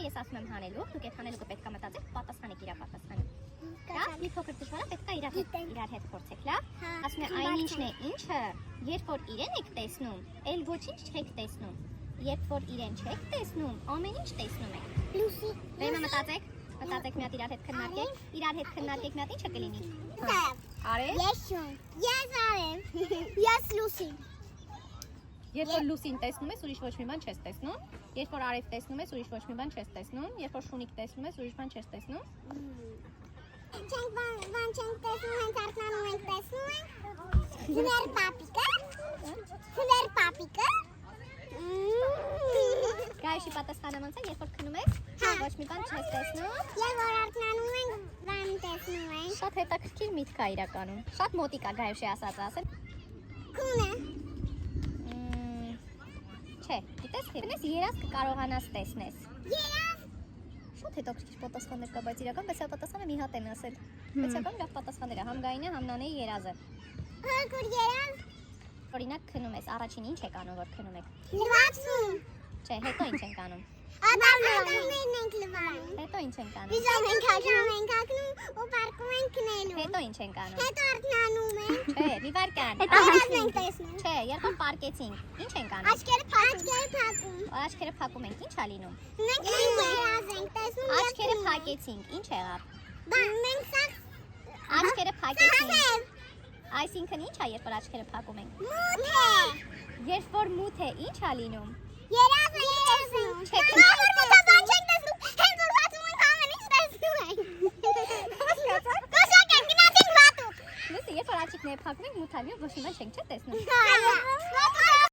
ես ասում եմ հանելու, դուք այդ հանելուկը պետք է մտածեք, պատասխանեք իր պատասխանը։ Լավ, մի փոքր դժվար է, պետք է իրար հետ փորձեք, լավ։ Ասում եմ այնինչն է ինչը, երբ որ իրեն եք տեսնում, էլ ոչինչ չեք տեսնում։ Երբ որ իրեն չեք տեսնում, ամեն ինչ տեսնում եք։ Լուսի։ Բեմը մտածեք մի հատ իրար հետ քննարկեք, մի հատ ինչը կլինի։ Արեք։ Ես արեմ։ Ես Լուսի։ Երբ որ Լուսին տեսնում ես, ուրիշ ոչ մի բան չես տեսնում։ Երբ որ Արև տեսնում ես, ուրիշ ոչ մի բան չես տեսնում։ Երբ որ Շունիկ տեսնում ես, ուրիշ բան չես տեսնում։ Չենք բան չենք տեսնում, հենց արթնանում ենք տեսնում ենք։ Ձեր պապիկը։ Գայշի պատասխանը ոնց է, երբ որ քնում ես, ոչ մի բան չես տեսնում։ Երբ որ արթնանում ենք, բան տեսնում ենք։ Շատ հետաքրքիր միտք է իրականում։ Շատ մոտիկ է Գայշի ասածը ասել։ Քունը։ Չէ, գիտես, դες երազ կկարողանաս տեսնես։ Երազ։ Շատ հետաքրքիր պատասխաններ կա, բայց իրական բայց պատասխանը մի հատ են ասել։ Բայց իրական լավ պատասխաններ է, համ Գայինը, համ Նանեի երազը։ Հարգուր երազ։ Օրինակ քնում ես, առաջին ինչ եք անում, որ քնում եք։ Լվացում։ Չէ, հետո ինչ ենք անում։ Ադամներն ենք լվանում։ Հետո ինչ ենք անում։ Բիզոն ենք հագնում ու պարկում ենք քնելու։ Հետո ինչ ենք անում։ Հետո արթնանում ենք։ Չէ, մի վարքան։ Երազն ենք տեսնում։ Չէ, երբ որ պարկեցինք, ինչ ենք անում։ Աչքերը փակում։ Աչքերը փակում ենք, ինչ ա լինում։ Մենք երազ ենք տեսնում։ Աչքերը փակեցինք, ինչ եղավ։ Մենք սա Աչքերը փակեցինք։ Այսինքն ինչ է, երբ որ աչքերը փակում ենք։ մութ է։ Երբ որ մութ է, ինչ է լինում։ Երազ ենք տեսնում։ Չէ, Որ մութաբան չենք տեսնում։ Հենց որ վատում ենք ամեն ինչ տեսնում ենք։ Կոշակ ենք գնացինք վատուկ։ Լսի, երբ որ աչիկները փակում ենք, մութ է լինում, ոչ մի բան չենք չէ տեսնում։ Այո։